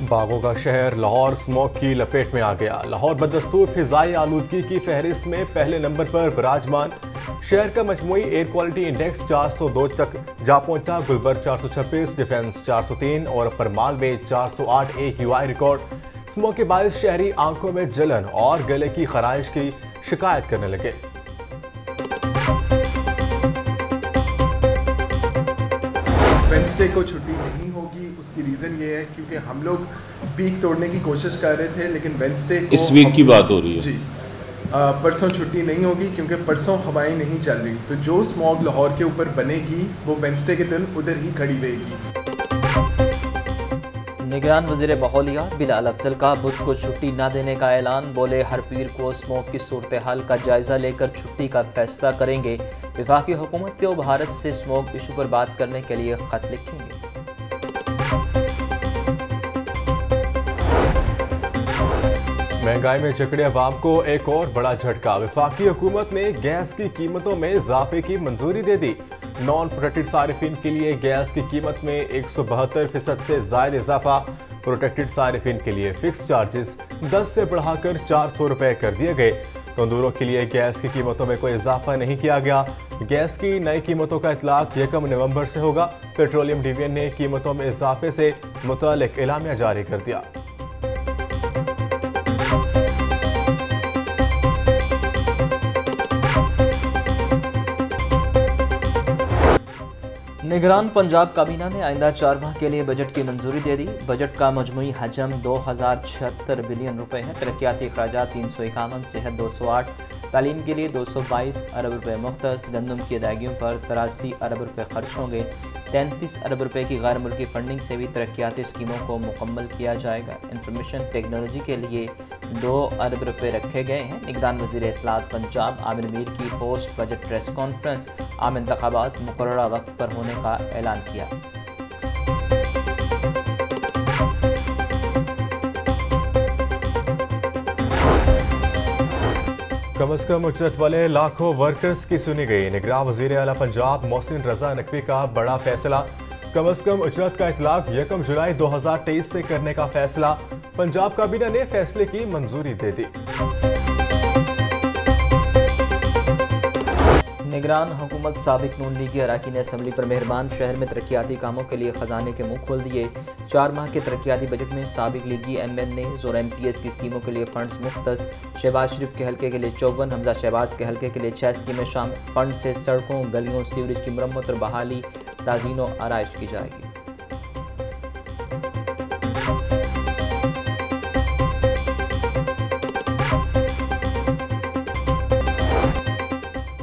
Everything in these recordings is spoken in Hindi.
बागों का शहर लाहौर स्मोक की लपेट में आ गया। लाहौर बदस्तूर फिजाई आलूदगी की फहरिस्त में पहले नंबर पर विराजमान। शहर का मजमूई एयर क्वालिटी इंडेक्स 402 तक जा पहुंचा। गुलबर्ग 426, डिफेंस 403 और परमाल में 408 AQI रिकॉर्ड। स्मोक के बायस शहरी आंखों में जलन और गले की खराइश की शिकायत करने लगे। वेडनेसडे को छुट्टी नहीं होगी, उसकी रीज़न ये है क्योंकि हम लोग पीक तोड़ने की कोशिश कर रहे थे, लेकिन वेडनेसडे को इस वीक की बात हो रही है जी परसों छुट्टी नहीं होगी क्योंकि परसों हवाएं नहीं चल रही। तो जो स्मॉग लाहौर के ऊपर बनेगी वो वेडनेसडे के दिन उधर ही खड़ी रहेगी। निगरान वज़ीर माहौलियात बिलाल अफजल का बुध को छुट्टी न देने का ऐलान। बोले हर पीर को स्मोक की सूरत हाल का जायजा लेकर छुट्टी का फैसला करेंगे। वफाकी हुकूमत को भारत से स्मोक इशू पर बात करने के लिए खत लिखेंगे। महंगाई में जकड़े अवाम को एक और बड़ा झटका। वफाकी हुकूमत ने गैस की कीमतों में इजाफे की मंजूरी दे दी। नॉन प्रोटेक्टेड सारिफिन के लिए गैस की कीमत में 172% से ज्यादा इजाफा। प्रोटेक्टेड सारिफिन के लिए फिक्स चार्जेस 10 से बढ़ाकर 400 रुपए कर दिए गए। तंदूरों के लिए गैस की कीमतों में कोई इजाफा नहीं किया गया। गैस की नई कीमतों का इतलाक 1 नवंबर से होगा। पेट्रोलियम डिवीजन ने कीमतों में इजाफे से मुतालिक एलामिया जारी कर दिया। निगरान पंजाब काबीना ने आइंदा 4 माह के लिए बजट की मंजूरी दे दी। बजट का मजमूई हजम 2076 बिलियन रुपए है। तरक्याती अखराजात 351, सेहत 208, तालीम के लिए 222 अरब रुपए मुख्तस। गंदम की अदायगियों पर 83 अरब रुपए खर्च होंगे। 33 अरब रुपए की गैर मुल्की फंडिंग से भी तरक्याती स्कीमों को मुकम्मल किया जाएगा। इंफॉर्मेशन टेक्नोलॉजी के लिए 2 अरब रुपए रखे गए हैं। निगरान वज़ीर इत्तलात पंजाब आमिर मीर की पोस्ट बजट प्रेस कॉन्फ्रेंस आम इंतखाबात मुकर्ररा वक्त पर होने का ऐलान किया। कम अज कम उजरत वाले लाखों वर्कर्स की सुनी गई। निगरान वज़ीर आला पंजाब मोहसिन रजा नकवी का बड़ा फैसला। कम अज कम उजरत का इतलाक 1 जुलाई 2023 से करने का फैसला। पंजाब काबीना ने फैसले की मंजूरी दे दी। निगरान हुकूमत साबिक नून लीगी अरकान असम्बली पर मेहरबान। शहर में तरक्याती कामों के लिए खजाने के मुंह खोल दिए। 4 माह के तरक्याती बजट में साबिक लीगी MNAs और MPs की स्कीमों के लिए फंड्स मुख्तस। शहबाज शरीफ के हल्के के लिए 54, हमजा शहबाज के हल्के के लिए 6 स्कीमें शामिल। फंड से सड़कों, गलियों, सीवरेज की मरम्मत और बहाली, ताज़ीन और आराइश की जाएगी।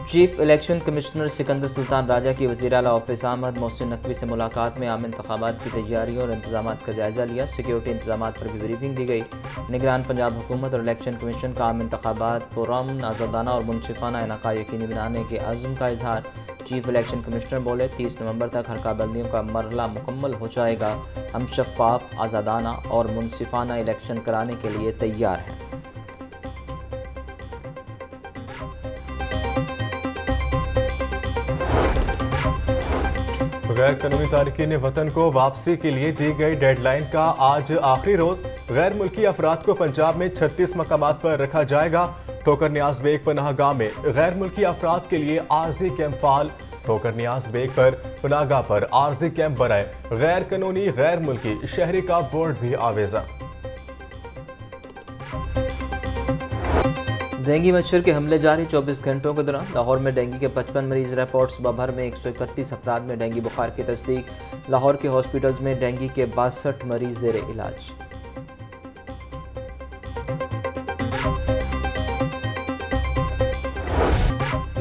Chief election commissioner Sikandar Sultan Raja की वज़ीर आला ऑफिस अहमद मोहसिन नकवी से मुलाकात में आम इंतखाबात की तैयारियों और इंतजामात का जायजा लिया। सिक्योरिटी इंतजामात पर भी ब्रीफिंग दी गई। निगरान पंजाब हुकूमत और इलेक्शन कमीशन का आम इंतखाबात पुरअमन, आज़ादाना और मुनसिफाना इनाका यकीनी बनाने के अज़्म का इजहार। चीफ इलेक्शन कमिश्नर बोले 30 नवंबर तक हल्काबंदियों का मरहला मुकम्मल हो जाएगा। हम शफाफ, आज़ादाना और मुनसिफाना इलेक्शन कराने के लिए तैयार हैं। गैर कानूनी तारकीन वतन को वापसी के लिए दी गई डेडलाइन का आज आखिरी रोज। गैर मुल्की अफराद को पंजाब में 36 मकामात पर रखा जाएगा। ठोकर नियाज बेग पनाहगाह में गैर मुल्की अफराद के लिए आर्जी कैंप फाल। ठोकर नियाज बेग पर पनाहगाह पर आर्जी कैंप बनाए। गैर कानूनी गैर मुल्की शहरी का बोर्ड भी आवेजा। डेंगू मच्छर के हमले जारी। 24 घंटों के दौरान लाहौर में डेंगू के 55 मरीज रिपोर्ट। सुबह भर में 131 अफराद में डेंगू बुखार की तस्दीक। लाहौर के हॉस्पिटल्स में डेंगू के 62 मरीज ज़ेरे इलाज।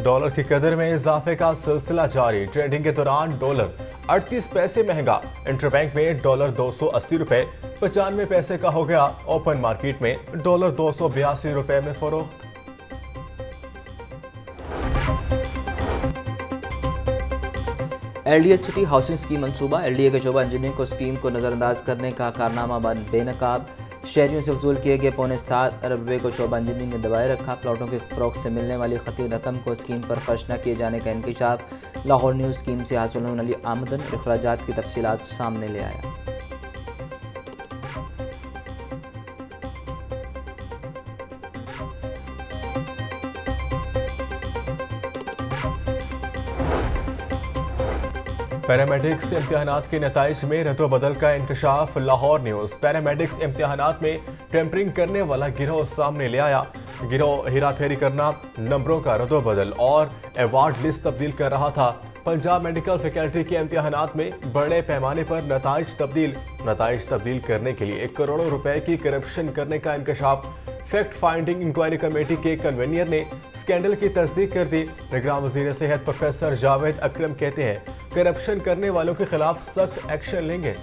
डॉलर की कदर में इजाफे का सिलसिला जारी। ट्रेडिंग के दौरान डॉलर 38 पैसे महंगा। इंटरबैंक में डॉलर 280 रुपए 95 पैसे का हो गया। ओपन मार्केट में डॉलर 282 रुपए में फरोख्त। LDA सिटी हाउसिंग स्कीम मंसूबा। LDA के शोबा इंजीनियरिंग को स्कीम को नज़रअंदाज करने का कारनामा बेनकाब। शहरियों से वसूल किए गए 7.25 अरब रुपये को शोबा इंजीनियरिंग ने दबाए रखा। प्लॉटों के फ़रोख्त से मिलने वाली खती रकम को स्कीम पर खर्च न किए जाने का इंकशाफ। लाहौर न्यूज़ स्कीम से हासिल होने वाली आमदन और अखराजात की तफसीलात सामने ले आया। पैरामेडिक्स इम्तिहानात के नताइज में रद्दोबदल का इंकशाफ। लाहौर न्यूज़ पैरामेडिक्स इम्तिहानात में टेम्परिंग करने वाला गिरोह सामने ले आया। गिरोह हेराफेरी करना, नंबरों का रद्दोबदल और अवार्ड लिस्ट तब्दील कर रहा था। पंजाब मेडिकल फैकल्टी के इम्तिहानात में बड़े पैमाने पर नताइज तब्दील करने के लिए करोड़ों रुपए की करप्शन करने का इंकशाफ। फैक्ट फाइंडिंग इंक्वायरी कमेटी के कन्वीनर ने स्कैंडल की तस्दीक कर दी। निगरान वज़ीर सेहत प्रोफेसर जावेद अकरम कहते हैं करप्शन करने वालों के खिलाफ सख्त एक्शन लेंगे।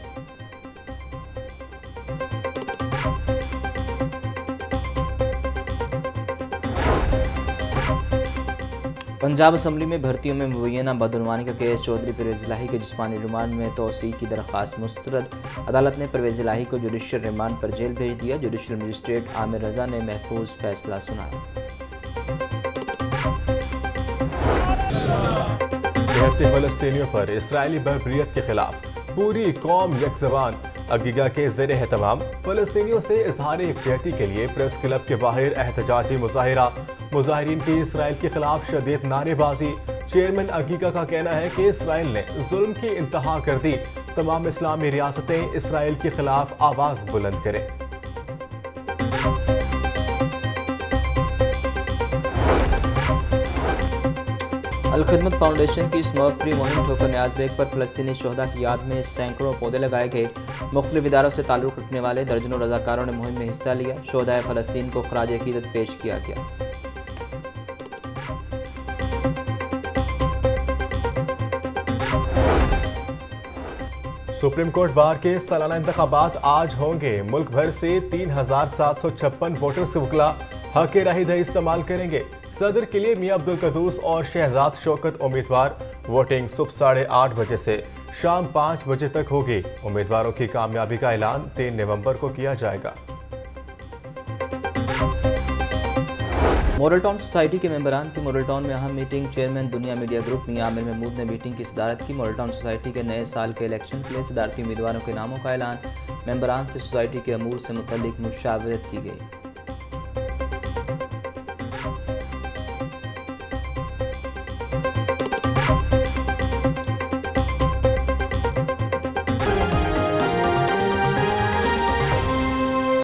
पंजाब असम्बली में भर्तियों में मुबैना बदउनवानी का केस। चौधरी परवेज़ इलाही के जिस्मानी रिमांड में तोसी की दरख्वास्त मुस्तरद। अदालत ने परवेज़ इलाही को जुडिशल रिमांड पर जेल भेज दिया। जुडिशल मजिस्ट्रेट आमिर रजा ने महफूज फैसला सुनाया। 73 फलस्तीनियों पर इसराइली बर्बरियत के खिलाफ पूरी कौम यकज़बान। अगीगा के ज़ेरे एहतमाम फलस्तीनियों से इजहार यकजहती के लिए प्रेस क्लब के बाहर एहतजाजी मुजाहिरा। मुजाहिरीन की इसराइल के खिलाफ शदीद नारेबाजी। चेयरमैन अगीगा का कहना है कि इसराइल ने जुल्म की इंतहा कर दी। तमाम इस्लामी रियासतें इसराइल के खिलाफ आवाज़ बुलंद करें। अल-खिदमत फाउंडेशन की स्मोक फ्री मुहिम ठोकर न्याज बेग पर फलस्तीनी शोहदा की याद में सैकड़ों पौधे लगाए गए। मुख्तलिफ इदारों से ताल्लुक़ रखने वाले दर्जनों रज़ाकारों ने मुहिम में हिस्सा लिया। शोहदाए फ़लस्तीन को ख़राज अक़ीदत पेश किया गया। सुप्रीम कोर्ट बार के सालाना इंतखाबात आज होंगे। मुल्क भर से 3756 वोटर्स वकला हक राही दही इस्तेमाल करेंगे। सदर के लिए मियां अब्दुल कदूस और शहजाद शौकत उम्मीदवार। वोटिंग सुबह 8:30 बजे से शाम 5 बजे तक होगी। उम्मीदवारों की कामयाबी का ऐलान 3 नवंबर को किया जाएगा। मॉडल टाउन सोसाइटी के मेंबरान की मॉडल टाउन में अहम मीटिंग। चेयरमैन दुनिया मीडिया ग्रुप मियां आमिर महमूद ने मीटिंग की सदारत की। मॉडल टाउन सोसाइटी के नए साल के इलेक्शन के लिए सदारती उम्मीदवारों के नामों का ऐलान। मेंबरान से सोसाइटी के अमूर से मुतल्लिक मुशावरत की गई।